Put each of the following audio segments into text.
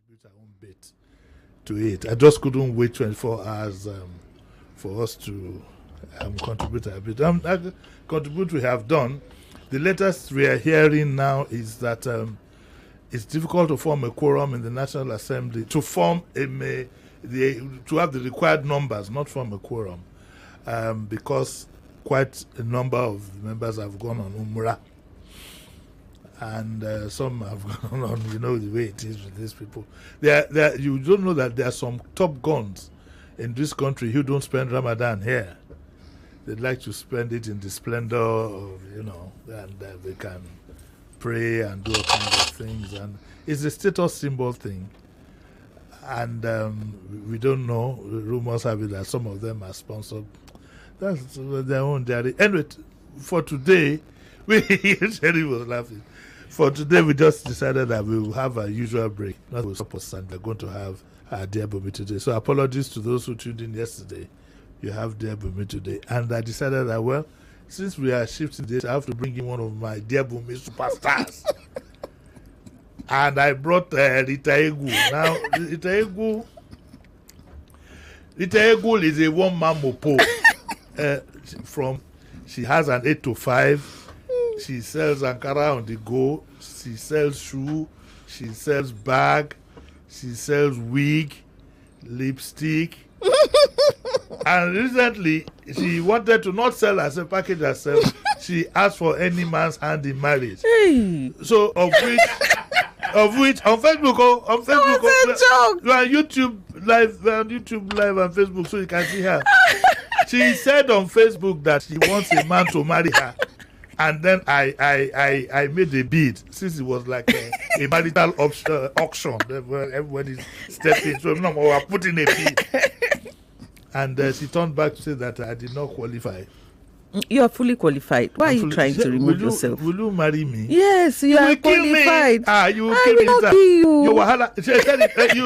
contribute our own bit to it. I just couldn't wait 24 hours for us to contribute a bit. Contribute we have done. The latest we are hearing now is that it's difficult to form a quorum in the National Assembly, to form to have the required numbers, not form a quorum, because quite a number of members have gone on Umrah. And some have gone on, you know, the way it is with these people. You don't know that there are some top guns in this country who don't spend Ramadan here. They'd like to spend it in the splendor of, you know, and they can pray and do all kinds of things. And it's a status symbol thing. And we don't know. Rumors have it that some of them are sponsored. That's their own dairy. Anyway, for today, Jerry was laughing. For today, we just decided that we will have a usual break. Not with suppose, and we're going to have our Dear Bunmi today. So apologies to those who tuned in yesterday. You have Dear Bunmi today. And I decided that, well, since we are shifting this, I have to bring in one of my Dear Bunmi superstars. And I brought Rita Egu. Now, Rita Egu is a one-man mopo. She has an 8 to 5. She sells Ankara on the go. She sells shoe. She sells bag. She sells wig, lipstick. And recently, she wanted to not sell as a package herself. She asked for any man's hand in marriage. Hey. So, of which on Facebook, you are YouTube live and Facebook, so you can see her. She said on Facebook that she wants a man to marry her. And then I made a bid, since it was like a marital auction where everybody stepped in. So no, I put in a bid. And she turned back to say that I did not qualify. You are fully qualified. Why are you trying to remove yourself? Will you marry me? Yes, you are qualified. You will kill me. I will kill you.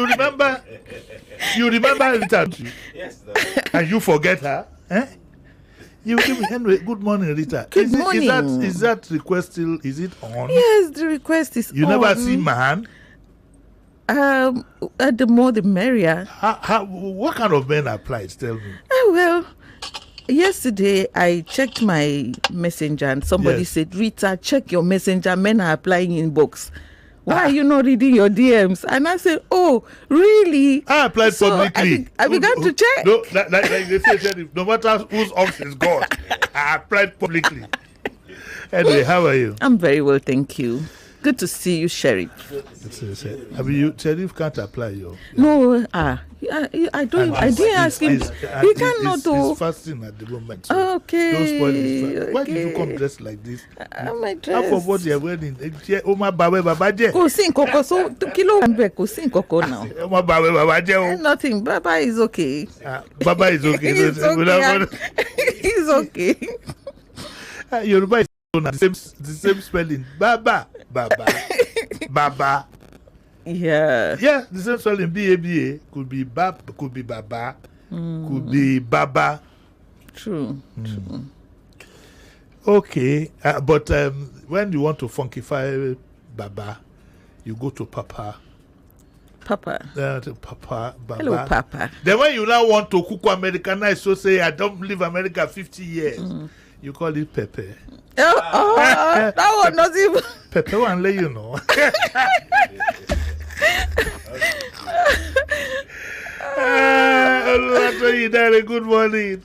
You remember Rita? Yes, and you forget her? Eh? You give me Henry. Good morning, Rita. Good morning. Is that request still? Is it on? Yes, the request is on. You never see man? The more the merrier. What kind of men applied? Tell me. Well, yesterday I checked my messenger and somebody said, Rita, check your messenger. Men are applying in books. Why are you not reading your DMs? And I said, oh, really? I applied publicly. I began to check. No, like they say, no matter whose ox is God, I applied publicly. Anyway, how are you? I'm very well, thank you. Good to see you, Sheriff. Sheriff can't apply you. No, I don't. I didn't ask him. He cannot do. He's fasting at the moment. So okay. Don't spoil his fast. Why did you come dressed like this? My dress. Half of what you're wearing. Kò sí nǹkan so kilo ambe kò sí nǹkan now. Nothing. Baba is okay. Baba is okay. He's okay. He's okay. Yoruba is the same spelling. Baba. Yeah, the same spelling. B-A-B-A could be could be Baba, could be Baba. True. Okay, but when you want to funkify Baba, you go to Papa. To Papa, Baba. Hello, Papa. Then when you now want to cook Americanize, so say I don't leave America 50 years, you call it Pepe. That one not even. Pepe won't let you know. Good morning.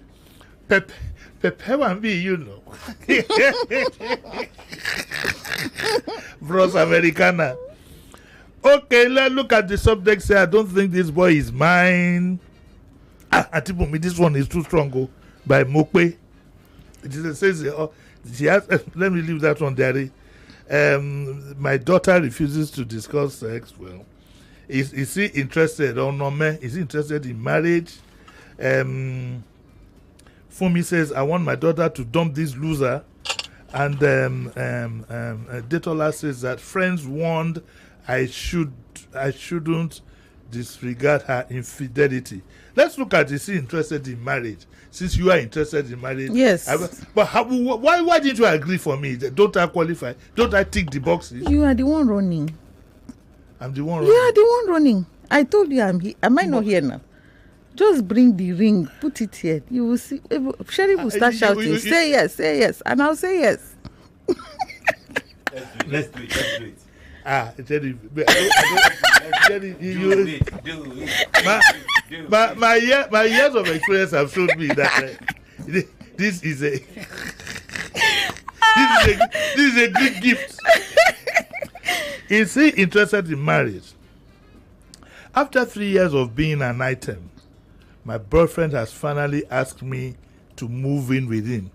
Pepe won't be, you know. Bros Americana. Okay, let's look at the subject. Say, I don't think this boy is mine. Atibumi, this one is too strong. By Mokwe. It says, she has, let me leave that one there. My daughter refuses to discuss sex. Well, is he interested or no? Is he interested in marriage? Fumi says, I want my daughter to dump this loser. And Detola says that friends warned I shouldn't disregard her infidelity. Let's look at, is he interested in marriage? Since you are interested in marriage. Yes. But why didn't you agree for me? Don't I qualify? Don't I tick the boxes? You are the one running. I'm the one running. Yeah, the one running. I told you I'm here. Am I not here now? Just bring the ring, put it here. You will see. Sherry will start shouting, say yes, and I'll say yes. Let's do it. Jerry, my years of experience have showed me that this is a good gift. Is he interested in marriage? After 3 years of being an item, my boyfriend has finally asked me to move in with him.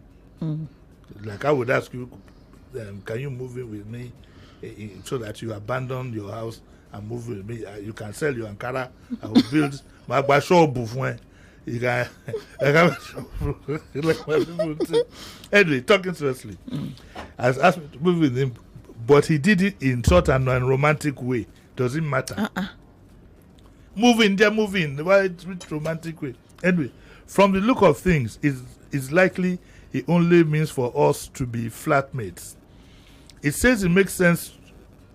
Like I would ask you, can you move in with me so that you abandon your house and move with me? You can sell your Ankara. I will build my shop. You can, anyway, talking seriously. Has asked me to move with him, but he did it in sort of a romantic way. Doesn't matter. Move in. Why it's romantic way? Anyway, from the look of things, it's likely it only means for us to be flatmates. It says it makes sense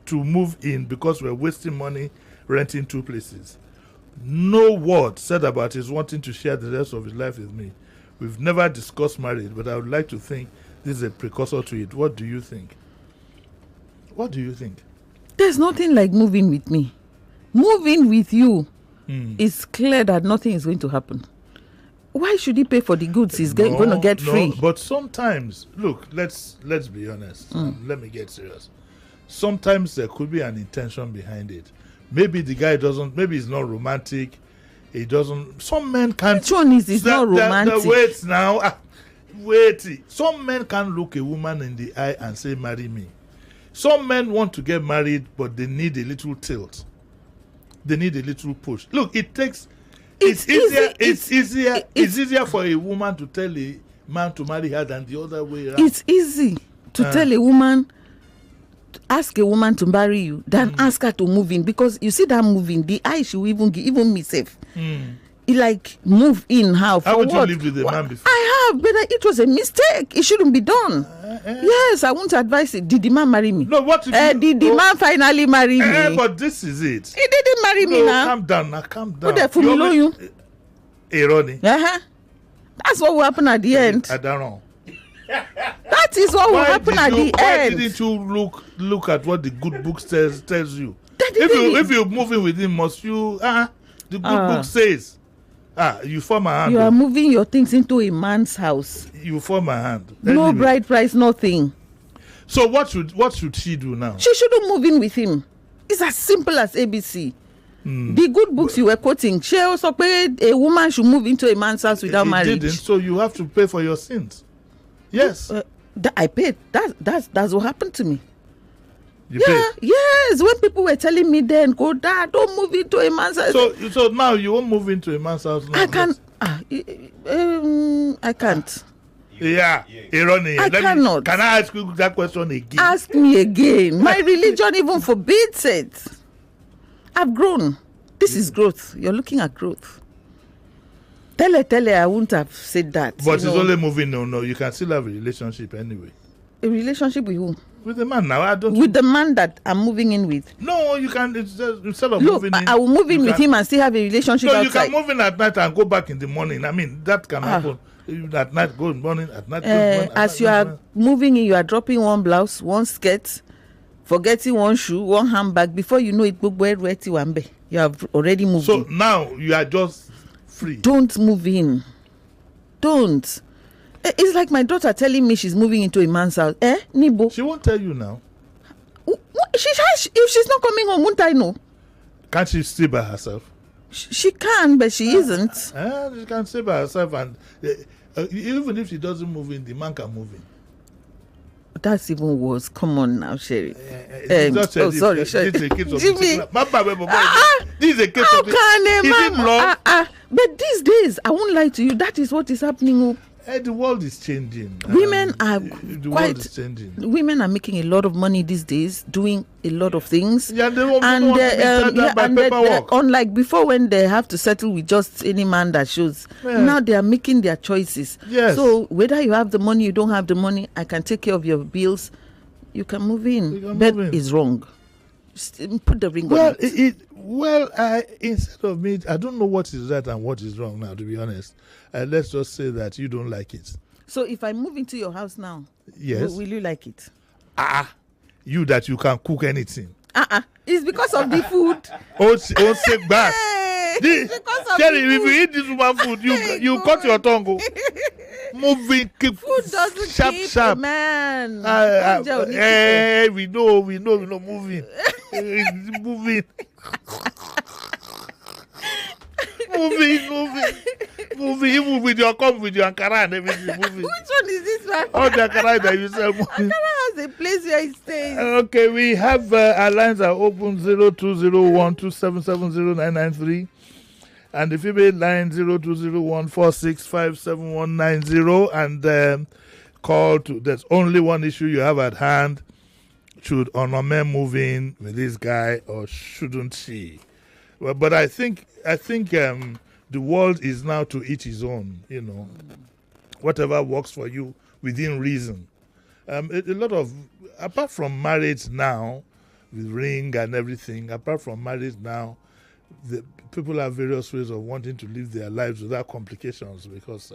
to move in because we're wasting money renting 2 places. No word said about his wanting to share the rest of his life with me. We've never discussed marriage, but I would like to think this is a precursor to it. What do you think? There's nothing like moving with me. Moving with you, it's clear that nothing is going to happen. Why should he pay for the goods he's going to get free? But sometimes, look, let's be honest. Let me get serious. Sometimes there could be an intention behind it. Maybe the guy doesn't, maybe he's not romantic. He doesn't, some men can't. Which one is not romantic? Wait now. Wait. Some men can't look a woman in the eye and say, marry me. Some men want to get married, but they need a little tilt. They need a little push. Look, it's easier for a woman to tell a man to marry her than the other way around. It's easy to tell a woman, ask a woman to marry you, than ask her to move in, because you see that moving, the eye she will even give, even me safe. Like move in how? For Haven't what? you lived with a man before? I have, but it was a mistake. It shouldn't be done. Yes, I won't advise it. Did the man marry me? No, what did the man finally marry me? But this is it. He didn't marry me now. Calm down. What the full you? Irony. That's what will happen at the end. I don't know. That is what will happen at the end. Why didn't you look at what the good book tells you? If you're moving with him, must you? The good book says. You form a hand. You are moving your things into a man's house. You form a hand. No anyway. bride price, nothing. So what should she do now? She shouldn't move in with him. It's as simple as ABC. The good books you were quoting, she also paid a woman should move into a man's house without marriage. Didn't, so you have to pay for your sins. Yes. I paid. That's what happened to me. You paid? Yes. When people were telling me then, go Dad, don't move into a man's house. So now you won't move into a man's house now. I can't. I can't. Yeah. Irony. I cannot. Can I ask you that question again? Ask me again. My religion even forbids it. I've grown. This is growth. You're looking at growth. Tell her, I wouldn't have said that. But it's only moving. No. You can still have a relationship anyway. A relationship with who? With the man now. With the man that I'm moving in with. No, you can. Instead of Look, moving in, I will move in with him and still have a relationship outside. You can move in at night and go back in the morning. I mean, that can happen. At night, go in the morning. At night, go in the morning. As you are moving in, you are dropping one blouse, one skirt, forgetting one shoe, one handbag. Before you know it, you have already moved in. So now you are just free. Don't move in. Don't. It's like my daughter telling me she's moving into a man's house. Nibo? She won't tell you now. If she's not coming home, won't I know? Can't she stay by herself? She can, but she isn't. She can stay by herself, and even if she doesn't move in, the man can move in. That's even worse. Come on now, Sherry. Sorry, Sherry. This is a case of Jimmy. This is a case of But these days, I won't lie to you, that is what is happening. The world is changing. Women are world is changing. Women are making a lot of money these days, doing a lot of things. Yeah, they don't want to be by paperwork. Unlike before, when they have to settle with just any man that shows. Yeah. Now they are making their choices. Yes. So whether you have the money, you don't have the money, I can take care of your bills. You can move in. But it's wrong. put the ring on it. Instead of me, I don't know what is right and what is wrong now, to be honest. Let's just say that you don't like it. So if I move into your house now, yes, will you like it? You that you can cook anything. It's because of the food. Say back. Cherry, if you eat this woman food, you cut your tongue. Moving, keep food doesn't sharp, man. We know, moving. Moving. Moving, even with your Ankara and everything. Moving. Which one is this one? All the Ankara that you sell. Ankara has a place where it stays. Okay, we have our lines are open 020127709993 and the female line 020146579190 and call to. There's only one issue you have at hand. Should Onome move in with this guy or shouldn't she? Well, but I think the world is now to each his own. Whatever works for you within reason. A lot of, apart from marriage now, with ring and everything, apart from marriage now, the people have various ways of wanting to live their lives without complications because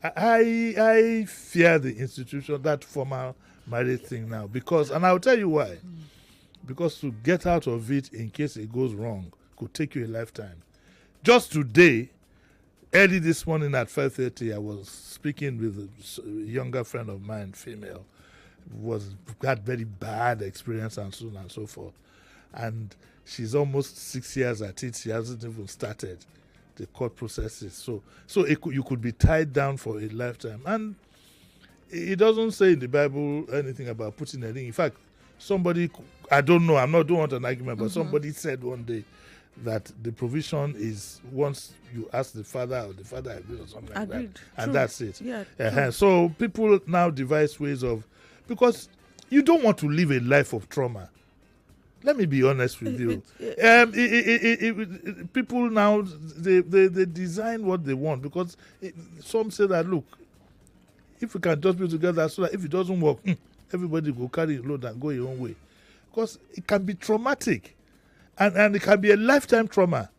I fear the institution, that formal marriage thing now, because, and I'll tell you why. Because to get out of it in case it goes wrong could take you a lifetime. Just today, early this morning at 5:30, I was speaking with a younger friend of mine, female, had very bad experience and so on and so forth. And she's almost 6 years at it. She hasn't even started the court processes. So you could be tied down for a lifetime. And it doesn't say in the Bible anything about putting a ring. In fact, somebody, I don't know, don't want an argument, but somebody said one day that the provision is once you ask the father or the father agrees or something like that. And that's it. Yeah, so people now devise ways of, because you don't want to live a life of trauma. Let me be honest with you. People now, they design what they want because some say that, look, if we can just be together so that if it doesn't work, everybody will carry a load and go your own way. Because it can be traumatic. And it can be a lifetime trauma.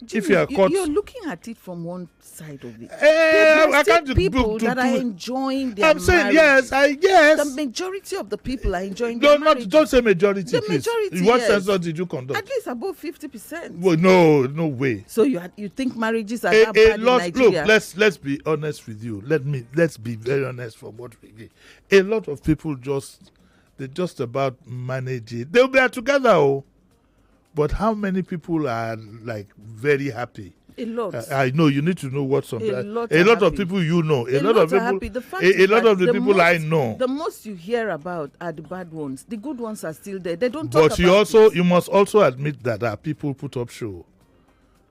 Jimi, if you are caught. You're looking at it from one side of it. I can't people that are enjoying their I'm saying marriage. yes. The majority of the people are enjoying their marriage. Don't say majority, the please. Majority, in what yes. sense did you conduct? At least above 50%. Well, no way. So you think marriages are that bad in Nigeria? Look, let's be honest with you. Let's be very honest from what we get. A lot of people they just about manage it. They'll be together, but how many people are like very happy? A lot. I know you need to know what some. A lot of people you know. A lot of people. Happy. The fact a lot of the people most, I know. The most you hear about are the bad ones. The good ones are still there. They don't talk about. But you must also admit that people put up show.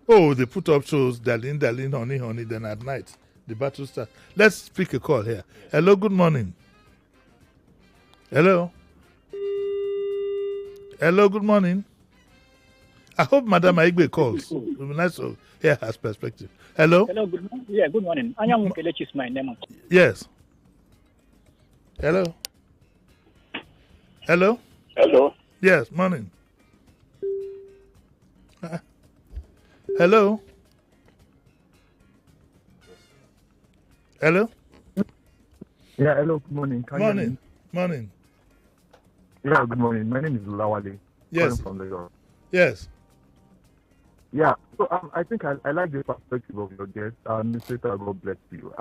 Oh, they put up shows, darling, honey. Then at night the battle starts. Let's pick a call here. Hello, good morning. Hello, good morning. I hope Madam Aigbe calls. It would be nice to hear her perspective. Hello? Hello, good morning. Yeah, good morning. Anyang Kelechi is my name. Yes. Hello? Hello? Yes, morning. Hello? Hello? Yeah, hello, good morning. Morning. Yeah, good morning. My name is Lawale. Yes. From Lagos. Yes. Yeah, so I think I like the perspective of your guest. Mr. God bless you.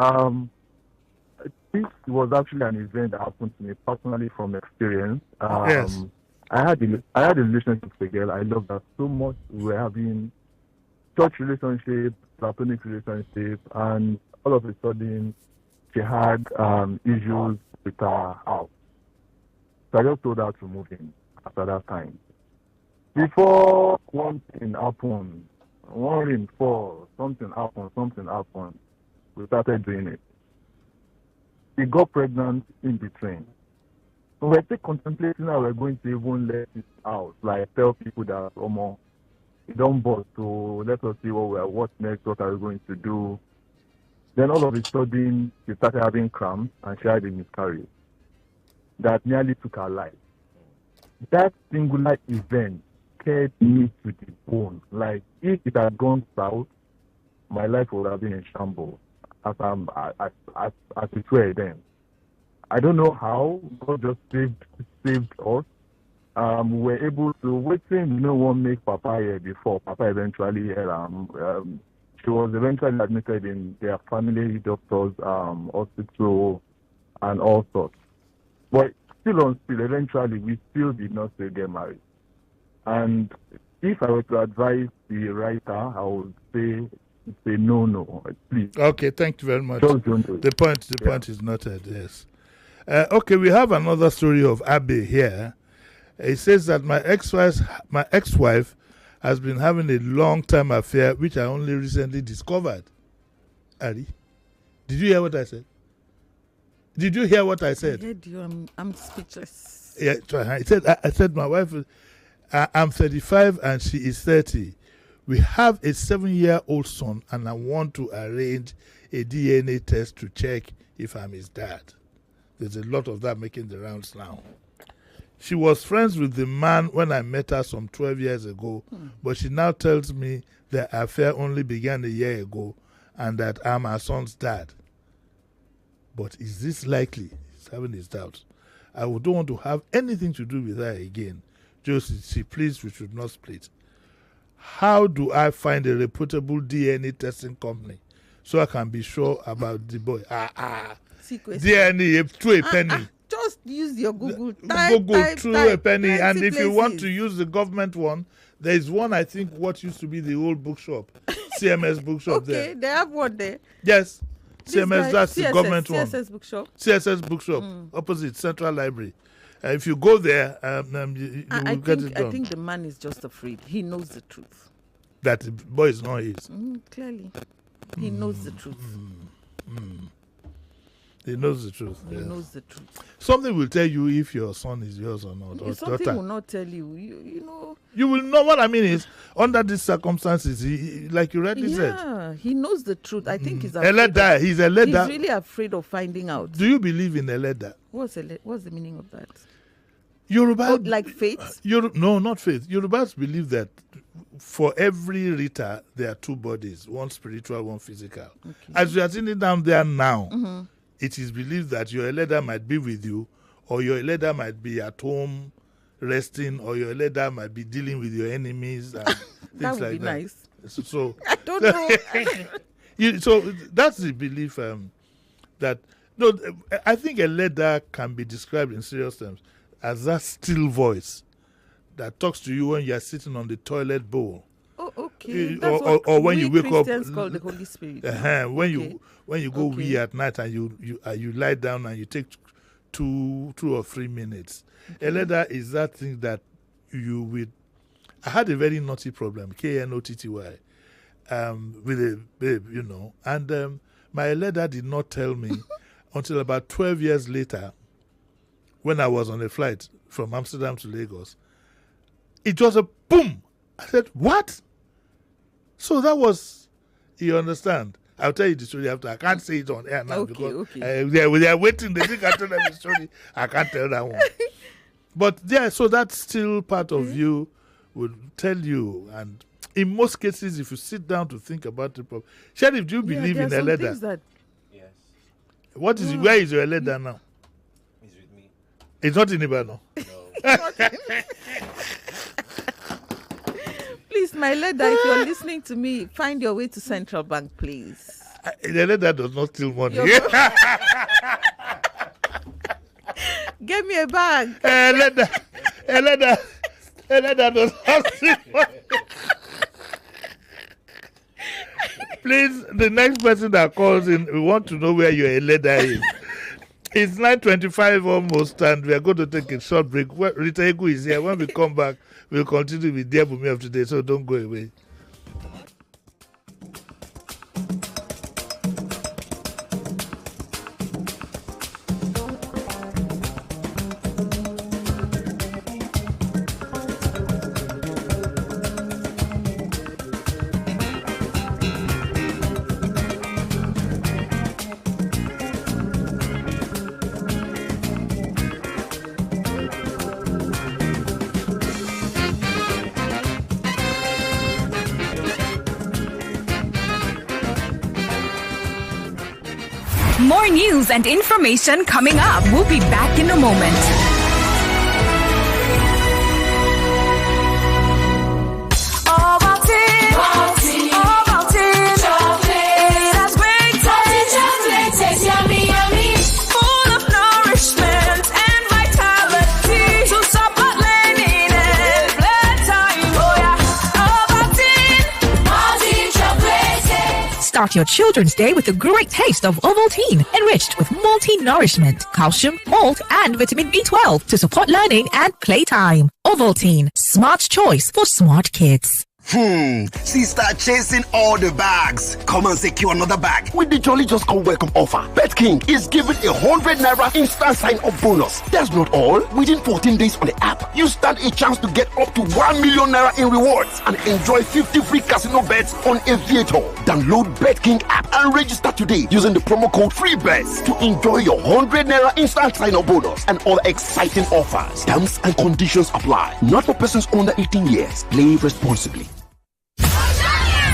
This was actually an event that happened to me personally from experience. Yes. I had a relationship with a girl. I loved her so much. We were having church relationship, platonic relationship, and all of a sudden she had issues with her house. So I just told her to move in after that time. Before one thing happened, one ring fall, something happened, we started doing it. She got pregnant in between. So we're still contemplating how we're going to even let it out, like tell people that, it don't bust, so let us see what's next, what are we going to do. Then all of a sudden, she started having cramps and she had a miscarriage that nearly took her life. that singular event scared me to the bone. Like, if it had gone south, my life would have been in shambles, as it were then. I don't know how God just saved us. We were able to won't make Papa here before. Papa eventually she was eventually admitted in their family doctor's hospital and all sorts. But still, eventually we still did not still get married. And if I were to advise the writer, I would say no, please. Okay, thank you very much. Just don't do it. The point is noted. Yes. Okay, we have another story of Abe here. It says that my ex-wife has been having a long-time affair, which I only recently discovered. Ari, did you hear what I said? Did you hear what I said? I heard you. I'm speechless. Yeah, I said my wife. I'm 35 and she is 30. We have a 7-year-old son, and I want to arrange a DNA test to check if I'm his dad. There's a lot of that making the rounds now. She was friends with the man when I met her some 12 years ago, but she now tells me their affair only began a year ago and that I'm her son's dad. But is this likely? He's having his doubts. I don't want to have anything to do with her again. Josie, please, we should not split. How do I find a reputable DNA testing company so I can be sure about the boy? DNA to a penny. Just use your Google. Google to a penny. And if you want to use the government one, there is one, I think, what used to be the old bookshop, CMS bookshop there. Okay, they have one there. Yes. CMS, that's the government one. CSS bookshop. CSS bookshop, opposite Central Library. If you go there, you will get it done. I think the man is just afraid. He knows the truth. That the boy is not his. Clearly. He knows the truth. He knows the truth. He knows the truth. Something will tell you if your son is yours or not. Or something daughter. will not tell you. You know. You will know. What I mean is, under these circumstances, like you rightly said. Yeah, he knows the truth. I think he's afraid. He's a Eleda. He's really afraid of finding out. Do you believe in Eleda? What's the meaning of that? Yoruba, like faith? No, not faith. Yorubas believe that for every Rita, there are two bodies, one spiritual, one physical. Okay. As we are sitting down there now, it is believed that your Eleda might be with you, or your Eleda might be at home resting, or your Eleda might be dealing with your enemies and things that would like be that. Nice. So I don't know. So that's the belief that I think Eleda can be described in serious terms as that still voice that talks to you when you are sitting on the toilet bowl. Oh, okay. Or when you wake Christians up. Call the Holy Spirit. When you go wee at night and you lie down and you take 2 or 3 minutes. Okay. Eleda is that thing that you will. I had a very naughty problem, KNOTTY, with a babe, and my Eleda did not tell me until about 12 years later, when I was on a flight from Amsterdam to Lagos. It was a boom. I said, what? So that was, you understand? I'll tell you the story after. I can't say it on air now because they are waiting. They think I tell them the story. I can't tell that one. But yeah, so that's still part of you would tell you. And in most cases, if you sit down to think about the problem. Sheriff, do you believe in Eleda? Yes. Where is your Eleda now? He's with me. It's not in Ibadan. No. Please, my Eleda, if you're listening to me, find your way to Central Bank, please. Eleda does not steal money. Get me a bag. Eleda does not steal money. Please, the next person that calls in, we want to know where your Eleda is. It's 9:25 almost, and we are going to take a short break. Rita Egu is here. When we come back, we'll continue with Dear Bunmi of today, so don't go away. More news and information coming up. We'll be back in a moment. Start your children's day with a great taste of Ovaltine, enriched with multi-nourishment, calcium, malt, and vitamin B12 to support learning and playtime. Ovaltine, smart choice for smart kids. Sister chasing all the bags. Come and secure another bag with the Jolly Just Come Welcome offer. Bet King is giving 100 naira instant sign-up bonus. That's not all. Within 14 days on the app, you stand a chance to get up to 1 million naira in rewards and enjoy 50 free casino bets on Aviator. Download Bet King app and register today using the promo code FREEBETS to enjoy your 100 naira instant sign-up bonus and other exciting offers. Terms and conditions apply. Not for persons under 18 years. Play responsibly.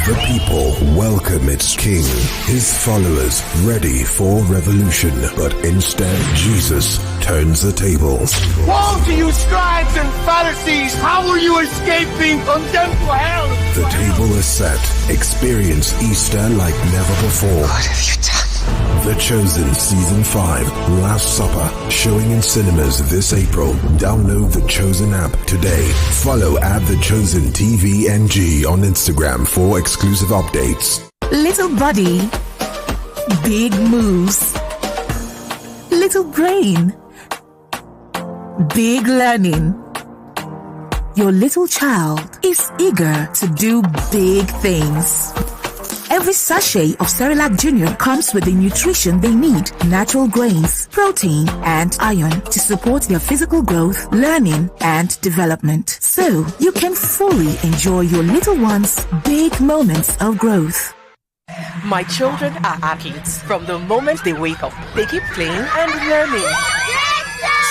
The people welcome its king, his followers ready for revolution, but instead Jesus turns the tables. Woe to you, scribes and Pharisees! How will you escape being condemned to hell? The table is set. Experience Easter like never before. What have you done? The Chosen Season 5, Last Supper, showing in cinemas this April. Download the Chosen app today. Follow The Chosen TVNG on Instagram for exclusive updates. Little body, big moves. Little brain, big learning. Your little child is eager to do big things. Every sachet of Cerelac Junior comes with the nutrition they need: natural grains, protein, and iron to support their physical growth, learning, and development. So you can fully enjoy your little one's big moments of growth. My children are athletes. From the moment they wake up, they keep playing and learning.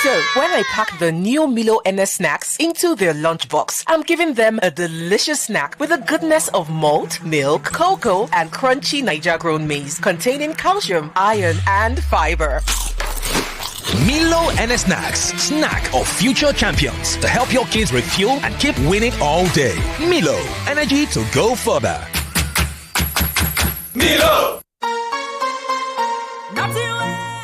So when I pack the new Milo NS snacks into their lunchbox, I'm giving them a delicious snack with the goodness of malt, milk, cocoa, and crunchy Niger-grown maize containing calcium, iron, and fiber. Milo NS Snacks, snack of future champions to help your kids refuel and keep winning all day. Milo, energy to go further. Milo!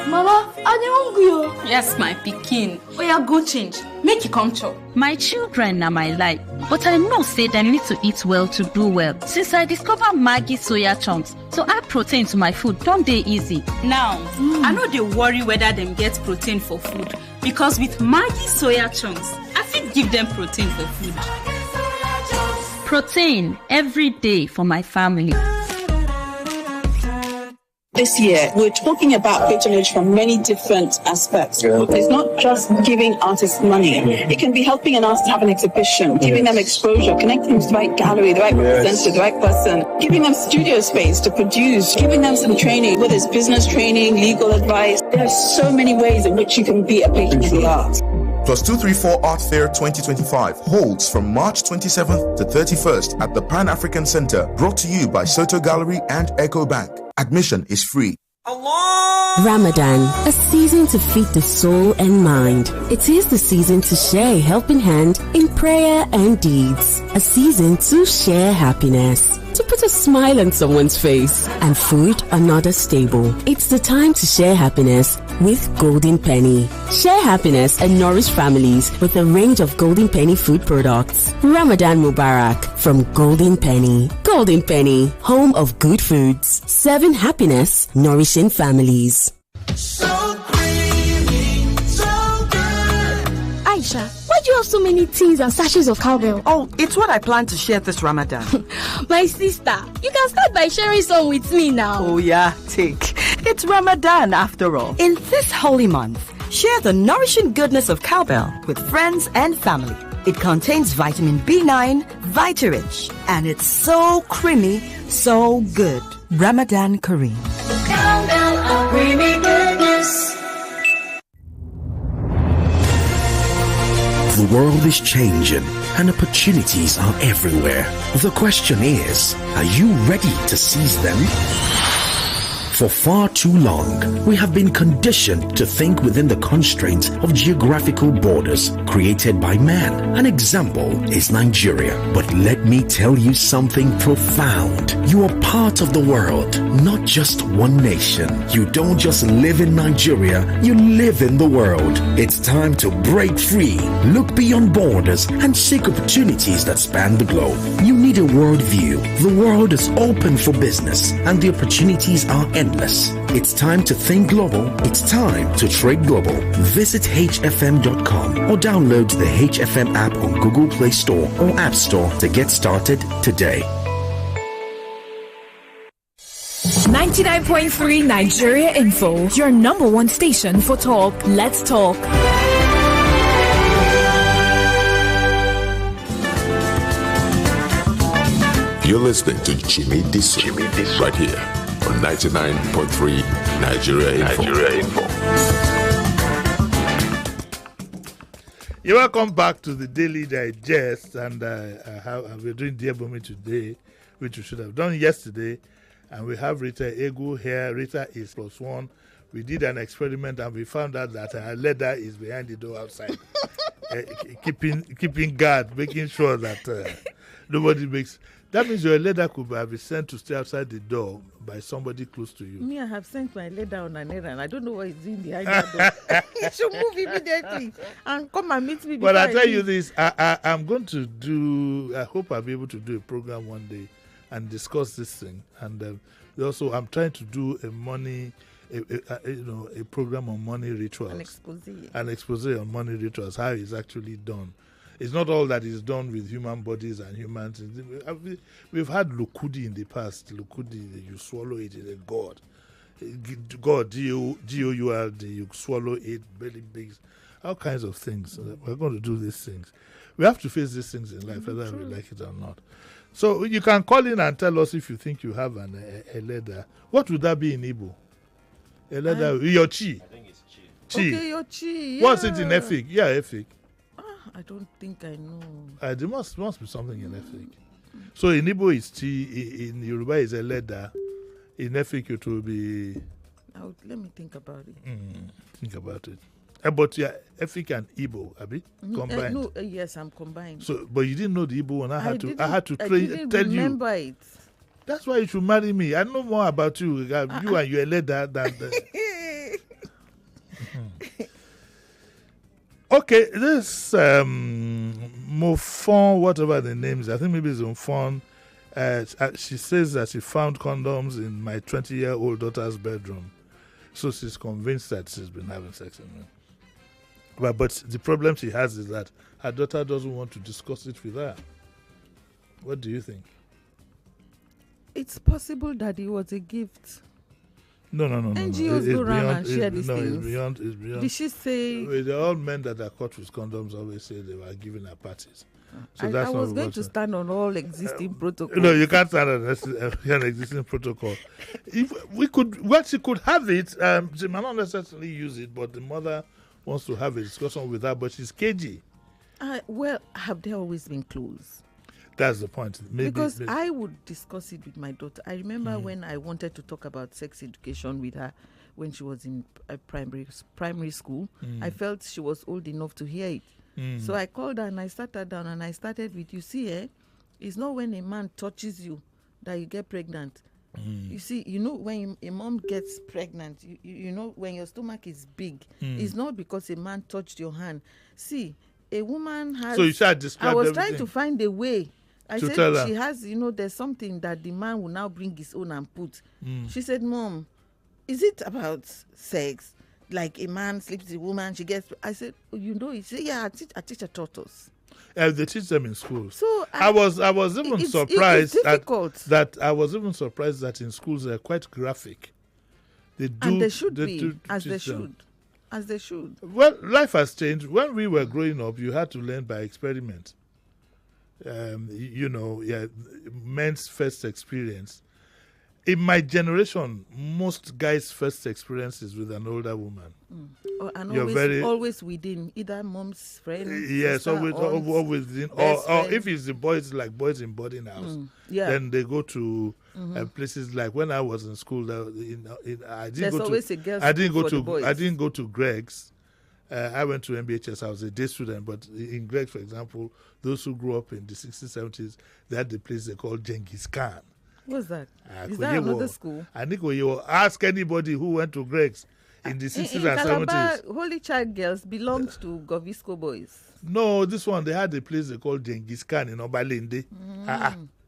Mama, are you hungry? Yes, my pikin. Oh, yeah, go change. Make you come chop. My children are my life, but I know say them need to eat well to do well. Since I discovered Maggi soya chunks, so add protein to my food, don't they easy? Now, I know they worry whether them get protein for food, because with Maggi soya chunks, I fit give them protein for food. Protein every day for my family. This year, we're talking about patronage from many different aspects. It's not just giving artists money. It can be helping an artist have an exhibition, giving them exposure, connecting them to the right gallery, the right representative, the right person, giving them studio space to produce, giving them some training, whether it's business training, legal advice. There are so many ways in which you can be a patron of the arts. Plus 234 Art Fair 2025 holds from March 27th to 31st at the Pan-African Center, brought to you by Soto Gallery and Echo Bank. Admission is free. Ramadan, a season to feed the soul and mind. It is the season to share a helping hand in prayer and deeds. A season to share happiness, to put a smile on someone's face, and food on others' table. It's the time to share happiness with Golden Penny. Share happiness and nourish families with a range of Golden Penny food products. Ramadan Mubarak from Golden Penny. Golden Penny, home of good foods. Serving happiness, nourishing families. So creamy, so good. Aisha, why do you have so many tins and sachets of cowbell? Oh, it's what I plan to share this Ramadan. My sister, you can start by sharing some with me now. Oh yeah, take. It's Ramadan after all. In this holy month, share the nourishing goodness of cowbell with friends and family. It contains vitamin B9, Vitarich, and it's so creamy, so good. Ramadan Kareem. Cowbell of creamy goodness. The world is changing and opportunities are everywhere. The question is, are you ready to seize them? For far too long, we have been conditioned to think within the constraints of geographical borders created by man. An example is Nigeria. But let me tell you something profound. You are part of the world, not just one nation. You don't just live in Nigeria, you live in the world. It's time to break free, look beyond borders, and seek opportunities that span the globe. You need a world view. The world is open for business, and the opportunities are endless. It's time to think global. It's time to trade global. Visit hfm.com or download the HFM app on Google Play Store or App Store to get started today. 99.3 Nigeria Info, your number one station for talk. Let's talk. You're listening to Jimi Disu, right here on 99.3 Nigeria Info. You're welcome back to the Daily Digest, and we're doing Dear Bunmi today, which we should have done yesterday, and we have Rita Egu here. Rita is +1. We did an experiment, and we found out that her leather is behind the door outside, keeping guard, making sure that nobody makes... That means your letter could have been sent to stay outside the door by somebody close to you. Me, I have sent my letter on an errand. I don't know what is doing behind that door. You should move immediately and come and meet me. But I tell you this, I'm going to do, I hope I'll be able to do a program one day and discuss this thing. And also, I'm trying to do a program on money rituals. An expose on money rituals, how it's actually done. It's not all that is done with human bodies and humans. We've had Lukudi in the past. Lukudi, you swallow it, is a god. God, G-O-U-R-D, you swallow it, belly big, all kinds of things. We're going to do these things. We have to face these things in life, whether we like it or not. So you can call in and tell us if you think you have a leather. What would that be in Igbo? A leather, your chi. I think it's chi. Chi. Okay, your chi. Yeah. What's it in Efik? Yeah, Efik. I don't think I know. There must be something in Efik. So in Igbo it's tea, in Yoruba it's a leather. In Efik it will be... Let me think about it. Think about it. But yeah, Efik and Igbo, Abi, combined. Yes, I'm combined. So, but you didn't know the Igbo one. I had to tell you. Remember it. That's why you should marry me. I know more about you. You and your leather than the... Okay, this Mofon, whatever the name is, I think maybe it's Mofon. She says that she found condoms in my 20-year-old daughter's bedroom. So she's convinced that she's been having sex in them. But the problem she has is that her daughter doesn't want to discuss it with her. What do you think? It's possible that it was a gift. No. NGOs go around and share these things. It's beyond. Did she say... All men that are caught with condoms always say they were giving her parties. So I was going to stand on all existing protocols. No, you can't stand on an existing protocol. What she could have it, she might not necessarily use it, but the mother wants to have a discussion with her, but she's cagey. Well, have they always been close? That's the point. Because I would discuss it with my daughter. I remember when I wanted to talk about sex education with her when she was in primary school. I felt she was old enough to hear it. So I called her and I sat her down and I started with, you see, it's not when a man touches you that you get pregnant. You see, when a mom gets pregnant, you know, when your stomach is big, it's not because a man touched your hand. See, a woman has... So you should describe I was everything. trying to find a way. I said she has, there's something that the man will now bring his own and put. She said, Mom, is it about sex? Like a man sleeps with a woman, she gets... I said, he said, yeah, a teacher taught us. They teach them in schools. So I was even surprised that I was even surprised that in schools they're quite graphic. They do, and they should be, as they should. Well, life has changed. When we were growing up, you had to learn by experiment. Men's first experience. In my generation, most guys' first experience is with an older woman. And You're always within either mom's friend. Yes, sister, always within. Or if it's the boys, like boys in boarding house, then they go to places like when I was in school. I didn't go to Greg's. I went to MBHS. I was a day student, but in Greg's, for example, those who grew up in the 60s, 70s, they had the place they called Genghis Khan. What's that? Is that another school? I think you ask anybody who went to Greg's in the 60s and Calabar, 70s. Holy Child Girls belonged to Govisco Boys. No, this one, they had a place they called Genghis Khan in Obalende.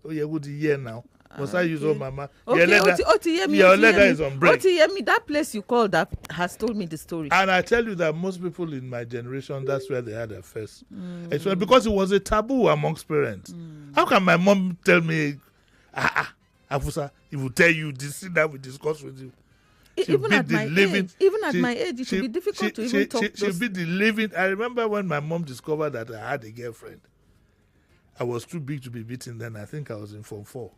Oh, yeah, good year now. Must I use all mama? Okay, your letter is on break. That place you called that has told me the story. And I tell you that most people in my generation, that's where they had their first experience, because it was a taboo amongst parents. How can my mom tell me, Afusa, he will tell you this thing that we discussed with you? Even at my age, it would be difficult to even talk. She'll be the living. I remember when my mom discovered that I had a girlfriend. I was too big to be beaten then. I think I was in Form 4.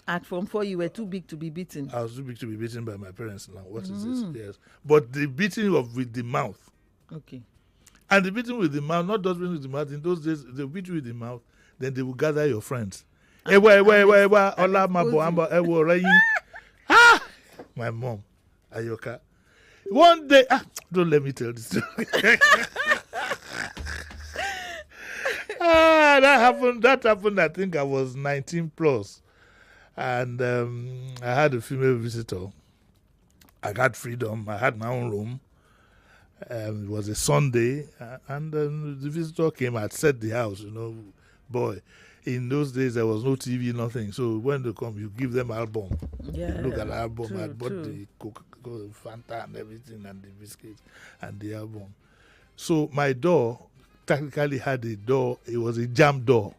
At Form 4, you were too big to be beaten. I was too big to be beaten by my parents now. What is this? Yes. But the beating with the mouth. Okay. And the beating with the mouth, not just beating with the mouth. In those days, they beat you with the mouth. Then they will gather your friends. My mom, Ayoka. One day, don't let me tell this story. That happened, I think I was 19 plus. And I had a female visitor. I got freedom. I had my own room. It was a Sunday. And the visitor came. I'd set the house, boy. In those days, there was no TV, nothing. So when they come, you give them album. Yeah, look at the album. I bought the Coca-Cola, Fanta and everything, and the biscuits and the album. So my door technically had a door. It was a jam door.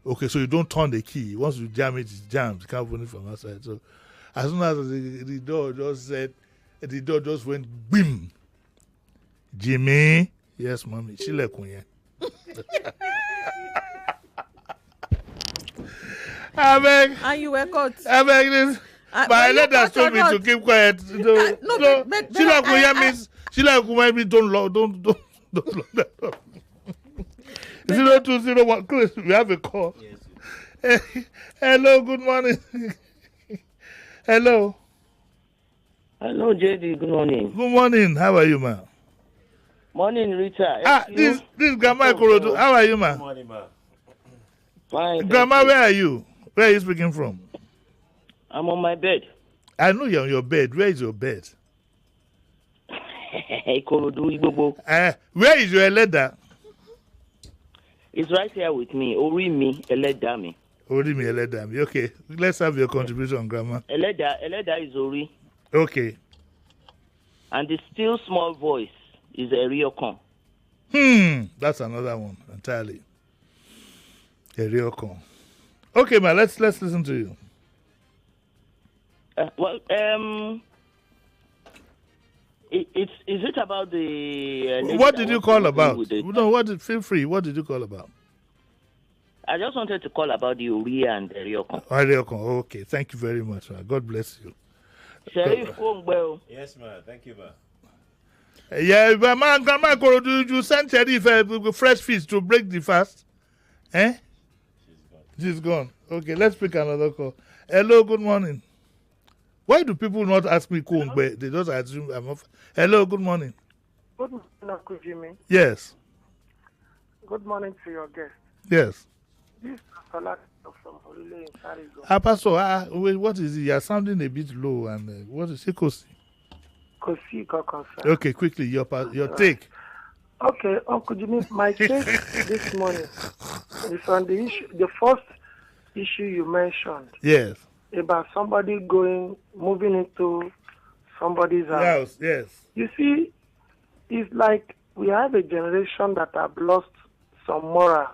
Okay, so you don't turn the key. Once you jam it, it jams. You can't open it from outside. So as soon as the door just went, bim. Jimi. Yes, mommy. She like Kunya. I beg. And you were caught. I beg this. My letter told me to keep quiet. Sheila Kunya means Sheila Kunya means don't lock that up. 0201, Chris, we have a call. Yes. Hello, good morning. Hello. Hello, JD, good morning. Good morning. How are you, ma? Morning, Rita. This Grandma Ikorodu. How are you, ma? Good morning, ma. Fine. Grandma, where are you? Where are you speaking from? I'm on my bed. I know you're on your bed. Where is your bed? Where is your leather? It's right here with me. Orimi Eledami. Orimi Eledami. Okay. Let's have your contribution, Grandma. Eleda is Ori. Okay. And the still small voice is Eriokon. That's another one entirely. Eriokon. Okay, ma, let's listen to you. Is it about the... what did you call about? No, feel free. What did you call about? I just wanted to call about the Uri and the Ryokon. Ryokon, okay. Thank you very much, man. God bless you. Sheriff Kongwell. Yes, man. Thank you, man. Yeah, but man, Grandma, you sent Sheriff fresh fish to break the fast? Eh? She's gone. Okay, let's pick another call. Hello, good morning. Why do people not ask me Kongbe? They just assume I'm off. Hello, good morning. Good morning, Uncle Jimmy. Yes. Good morning to your guest. Yes. This is Salah from Olile in Sarigo. Pastor, wait, what is it? You're sounding a bit low. And what is it? Kosi? Okay, quickly, your take. Okay, Uncle Jimmy, my take this morning is on the issue, the first issue you mentioned. Yes. About somebody moving into somebody's house. Yes. You see, it's like we have a generation that have lost some morals.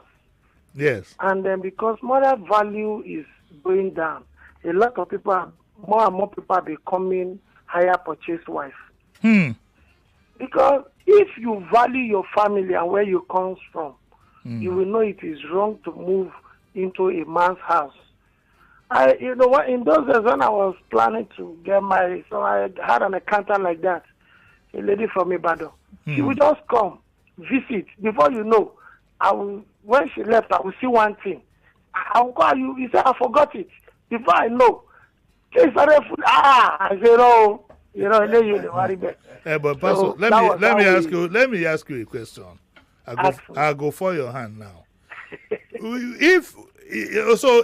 Yes. And then because moral value is going down, a lot of people more and more people are becoming higher purchase wife. Because if you value your family and where you come from, you will know it is wrong to move into a man's house You know what? In those days when I was planning to get married, so I had an accountant like that, a lady from Ibadan. She would just come, visit. Before you know, when she left, I will see one thing. I will call you. He said, I forgot it. Before I know, she started. I said, oh, you know, then you worry about. But Pastor, So let me ask you a question. I'll go for your hand now. If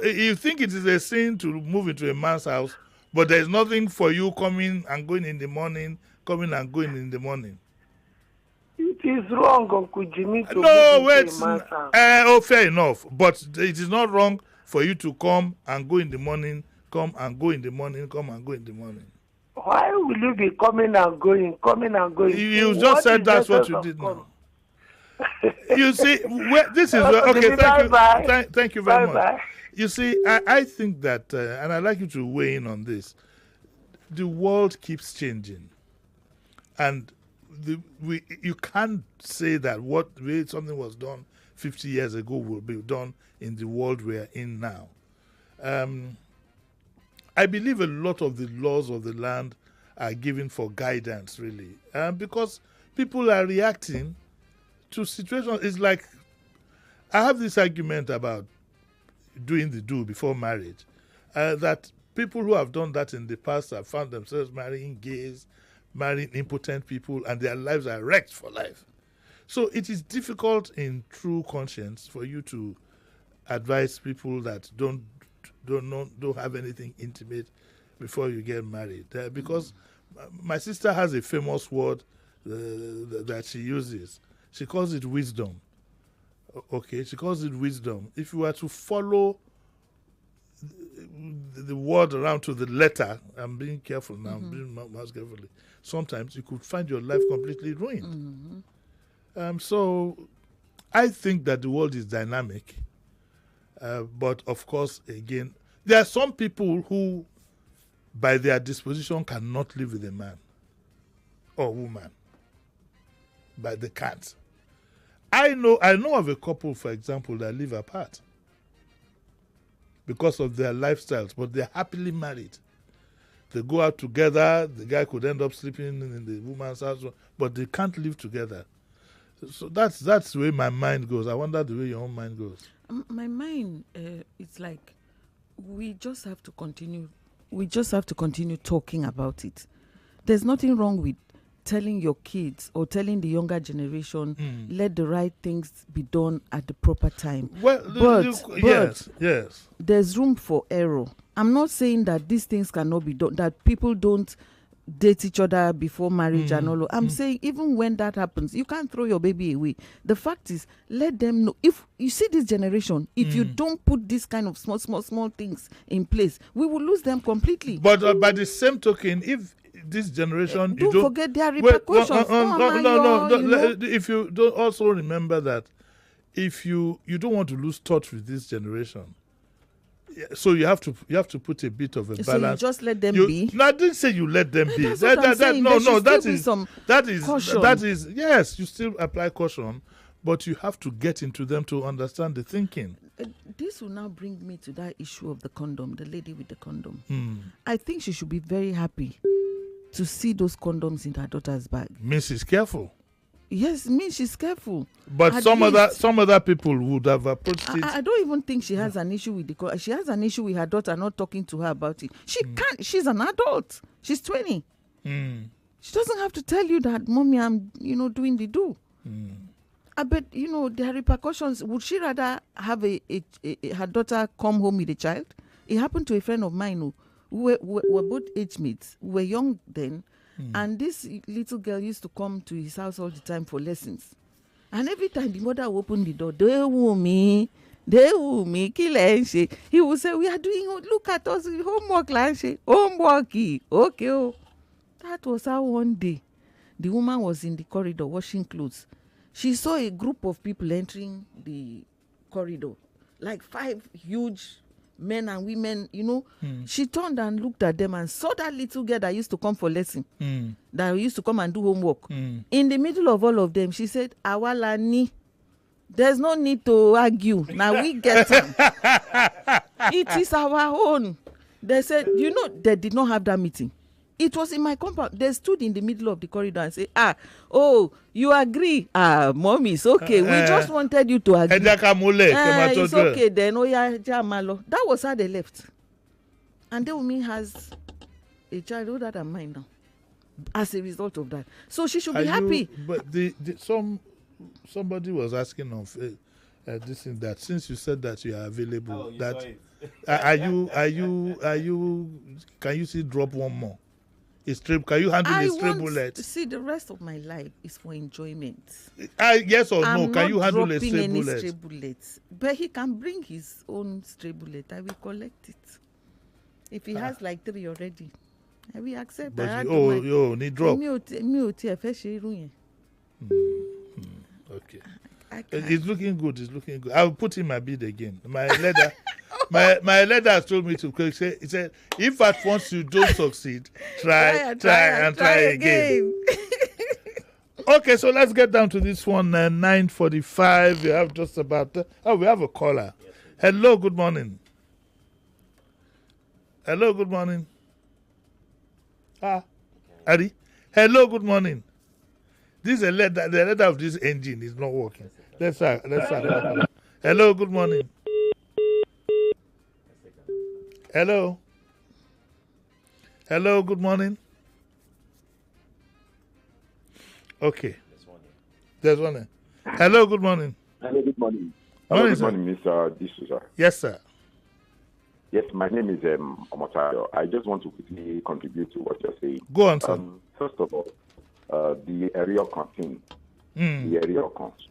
you think it is a sin to move into a man's house, but there is nothing for you coming and going in the morning, coming and going in the morning. It is wrong, Uncle Jimmy, to No, wait. a man's house. Fair enough. But it is not wrong for you to come and go in the morning, come and go in the morning, come and go in the morning. Why will you be coming and going? You just said that's what you did now. You see, this is okay. Thank you very much. You see, I think that, and I'd like you to weigh in on this. The world keeps changing, and you can't say that what way something was done 50 years ago will be done in the world we're in now. I believe a lot of the laws of the land are given for guidance, really, because people are reacting to situations. It's like, I have this argument about doing the do before marriage, that people who have done that in the past have found themselves marrying gays, marrying impotent people, and their lives are wrecked for life. So it is difficult in true conscience for you to advise people that don't have anything intimate before you get married. Because my sister has a famous word that she uses. She calls it wisdom. Okay, she calls it wisdom. If you were to follow the word around to the letter, I'm being careful now, I'm being most carefully, sometimes you could find your life completely ruined. So I think that the world is dynamic. But of course, again, there are some people who, by their disposition, cannot live with a man or woman. But they can't. I know of a couple, for example, that live apart because of their lifestyles, but they're happily married. They go out together. The guy could end up sleeping in the woman's house, but they can't live together. So that's the way my mind goes. I wonder the way your own mind goes. My mind, it's like we just have to continue. We just have to continue talking about it. There's nothing wrong with telling your kids or telling the younger generation, let the right things be done at the proper time. But yes, there's room for error. I'm not saying that these things cannot be done, that people don't date each other before marriage and all. I'm saying even when that happens, you can't throw your baby away. The fact is, let them know. If you see this generation, if you don't put this kind of small things in place, we will lose them completely. But by the same token, if this generation, don't forget their repercussions. No. If you don't also remember that, if you don't want to lose touch with this generation, so you have to put a bit of a balance. So you just let them be. No, I didn't say you let them be. That is yes. You still apply caution, but you have to get into them to understand the thinking. This will now bring me to that issue of the condom, the lady with the condom. I think she should be very happy to see those condoms in her daughter's bag. Means she's careful. Yes, means she's careful. But some other people would have approached it. I don't even think she has an issue with the. She has an issue with her daughter not talking to her about it. She can't. She's an adult. She's 20. She doesn't have to tell you that, Mommy, I'm doing the do. I bet there are repercussions. Would she rather have her daughter come home with a child? It happened to a friend of mine who were both age mates. We were young then. And this little girl used to come to his house all the time for lessons. And every time the mother would open the door, they woo me, kill and she. He would say, we are doing, look at us, homework, homework. Okay. Oh. That was how one day the woman was in the corridor washing clothes. She saw a group of people entering the corridor, like 5 huge men and women, She turned and looked at them and saw that little girl that used to come for lesson, that used to come and do homework. In the middle of all of them, she said, Awalani, There's no need to argue. Now we get them. It is our own. They said, they did not have that meeting. It was in my compound. They stood in the middle of the corridor and say, you agree? Mommy, it's okay. We just wanted you to agree. It's okay then. That was how they left. And Bunmi has a child older than mine now as a result of that. So she should be happy. But somebody was asking on this thing that since you said that you are available, are you? Can you see drop one more? Can you handle a stray bullet? See, the rest of my life is for enjoyment. Yes or no? Can you handle a stray bullet? Stray bullets, but he can bring his own stray bullet. I will collect it. If he has like 3 already, I will accept. But need drop. Okay. It's looking good. It's looking good. I'll put in my bid again. My leader, my leader has told me to. He said, if at once you don't succeed, try again. Okay, so let's get down to this one. 9:45. We have just about. We have a caller. Hello, good morning. Hello, good morning. Adi. Hello, good morning. This is the letter of this engine is not working. Let's start. Hello, good morning. Hello. Hello, good morning. Okay. There's one. Hello, good morning. Hello, good morning. Morning, good morning, Mr. Disu, sir. Yes, sir. Yes, my name is Omotayo. I just want to quickly contribute to what you're saying. Go on, sir. First of all, the area thing, the area cons.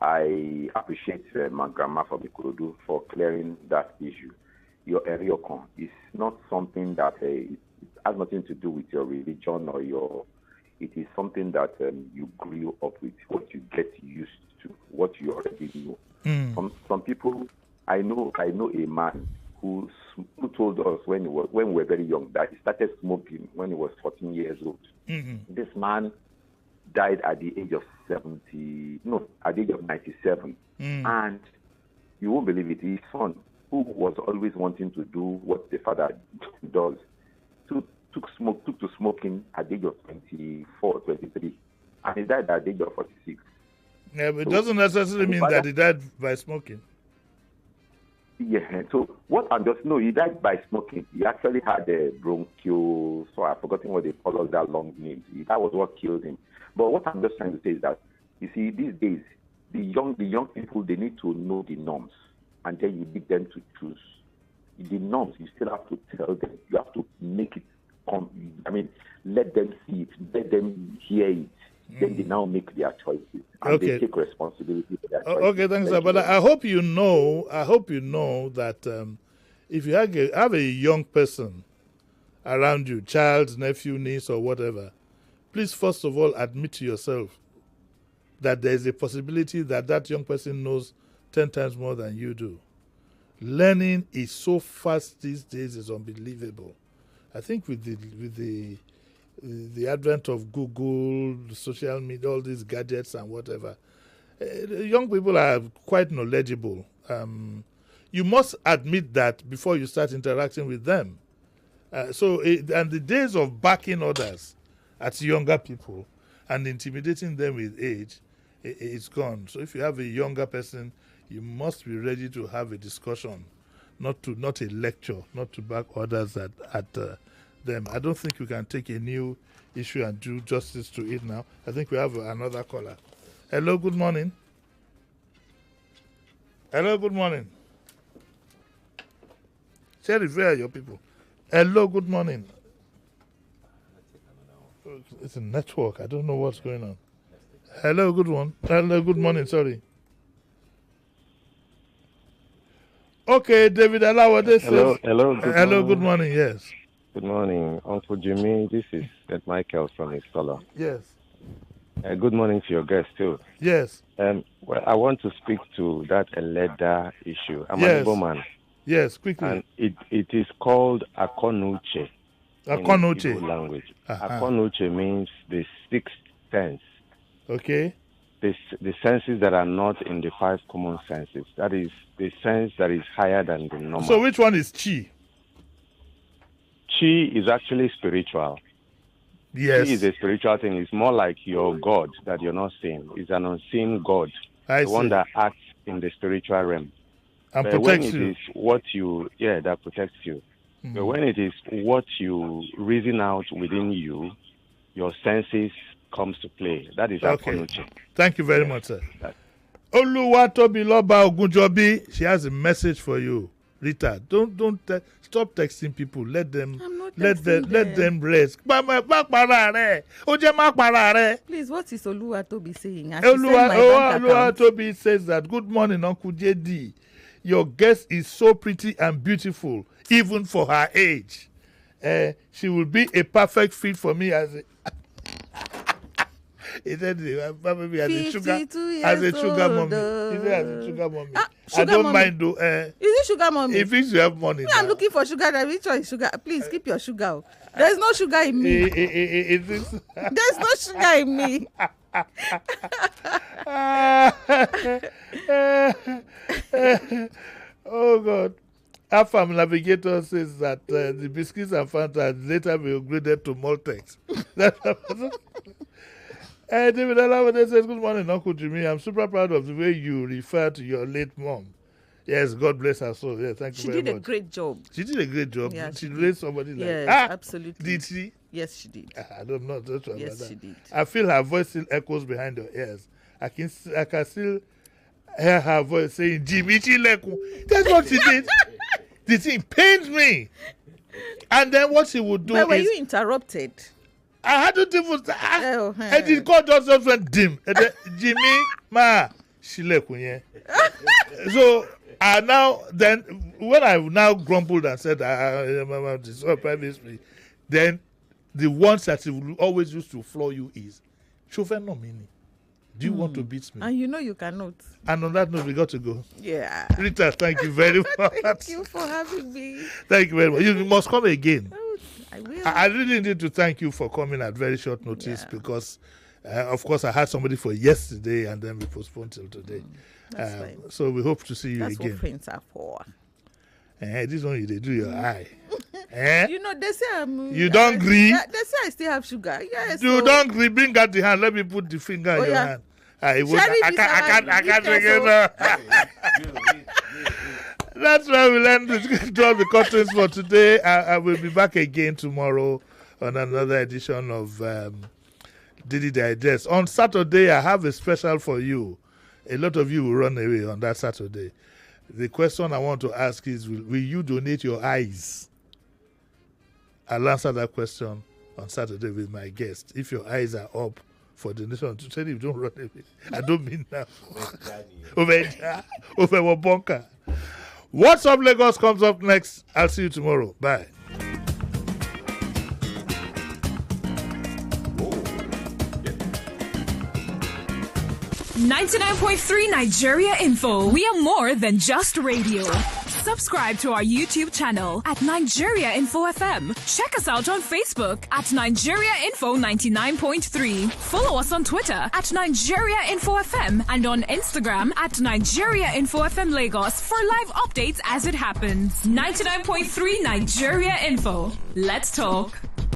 I appreciate my grandma from Ikorodu for clearing that issue. Your area con is not something that it has nothing to do with your religion or it is something that you grew up with, what you get used to, what you already know. Some people, I know a man who told us when we were very young that he started smoking when he was 14 years old. This man died at the age of 97. And you won't believe it, his son, who was always wanting to do what the father does, took to smoking at the age of 24, 23. And he died at the age of 46. Yeah, but it doesn't necessarily mean that he died by smoking. Yeah, so what I'm just he died by smoking. He actually had a bronchial, so I've forgotten what they call that long name. That was what killed him. But what I'm just trying to say is that, you see, these days, the young people, they need to know the norms, and then you need them to choose. The norms, you still have to tell them. You have to make it let them see it, let them hear it. Then they now make their choices, and they take responsibility for their choices. Okay, thanks, sir. But I hope you know that if you have a young person around you, child, nephew, niece, or whatever, please first of all admit to yourself that there is a possibility that that young person knows 10 times more than you do. Learning is so fast these days, it's unbelievable. I think with the advent of Google, social media, all these gadgets and whatever, young people are quite knowledgeable. You must admit that before you start interacting with them. And the days of backing others at younger people and intimidating them with age, it's gone. So if you have a younger person, you must be ready to have a discussion, not a lecture, not to back others at them. I don't think we can take a new issue and do justice to it now. I think we have another caller. Hello, good morning. Hello, good morning. Sheriff, where are your people? Hello, good morning. It's a network. I don't know what's going on. Hello, good one. Hello, good morning. Sorry. Okay, David, allow what this Hello, good morning. Yes. Good morning, Uncle Jimmy. This is St. Michael from Istola. Yes. Good morning to your guest too. Yes. Well, I want to speak to that Eleda issue. I'm an Igbo man. Yes, quickly. And it is called Akonuche. Akonuche. In Igbo language. Akonuche means the sixth sense. Okay. the senses that are not in the 5 common senses. That is the sense that is higher than the normal. So which one is chi? Chi is actually spiritual. Yes. Chi is a spiritual thing. It's more like your God that you're not seeing. It's an unseen God. I the see. One that acts in the spiritual realm. And but protects when it you. is what you, that protects you. But when it is what you reason out within you, your senses comes to play. That is patronage. Thank you very much, sir. Oluwatobiloba Ogunjobi, she has a message for you. Rita, don't stop texting people. Let them let them rest. Please, what is Oluwatobi saying? Oluwatobi says that, good morning, Uncle JD. Your guest is so pretty and beautiful, even for her age. She will be a perfect fit for me as a maybe as a sugar mommy. He said as a sugar mommy. I don't mind though. Is it sugar mommy? If you have money. I'm looking for sugar. Which one is sugar? Please keep your sugar. There's no sugar in me. There's no sugar in me. Oh God. Afam Navigator says that the biscuits and Fanta later be upgraded to Maltex. David Alawade says, good morning, Uncle Jimmy. I'm super proud of the way you refer to your late mom. Yes, God bless her soul. Yeah, thank you very much. She did a great job. She did a great job. Yeah, she raised somebody like yes, absolutely. Did she? Yes, she did. I don't know. Yes, she did. I feel her voice still echoes behind your ears. I can still hear her voice saying, Jimi Chileku. That's what she did. The thing pains me. And then what she would do but were you interrupted? I had to even I did call just went dim. Jimi ma Chileku. So now then when I now grumbled and said this privately, then the ones that she will always used to floor you is chauffeur no meaning. Do you want to beat me? And you know you cannot. And on that note, we got to go. Yeah. Rita, thank you very much. Thank you for having me. Thank you very much. You must come again. I will. I really need to thank you for coming at very short notice because, of course, I had somebody for yesterday and then we postponed till today. That's fine. So we hope to see you That's again. That's what friends are for. This one they do your eye. You know, they say you don't agree. They say I still have sugar. Yes. You don't agree. Bring out the hand. Let me put the finger in your hand. I can't drink it. That's where we'll end draw the curtains for today. I will be back again tomorrow on another edition of Didi Digest. On Saturday, I have a special for you. A lot of you will run away on that Saturday. The question I want to ask is, will you donate your eyes? I'll answer that question on Saturday with my guest. If your eyes are up for donation, to tell you don't run away. I don't mean now. Over Wabonka. What's Up Lagos comes up next. I'll see you tomorrow. Bye. .3 Nigeria Info. We are more than just radio. Subscribe to our YouTube channel at Nigeria Info FM. Check us out on Facebook at Nigeria Info 99.3. Follow us on Twitter at Nigeria Info FM and on Instagram at Nigeria Info FM Lagos for live updates as it happens. 99.3 Nigeria Info. Let's talk.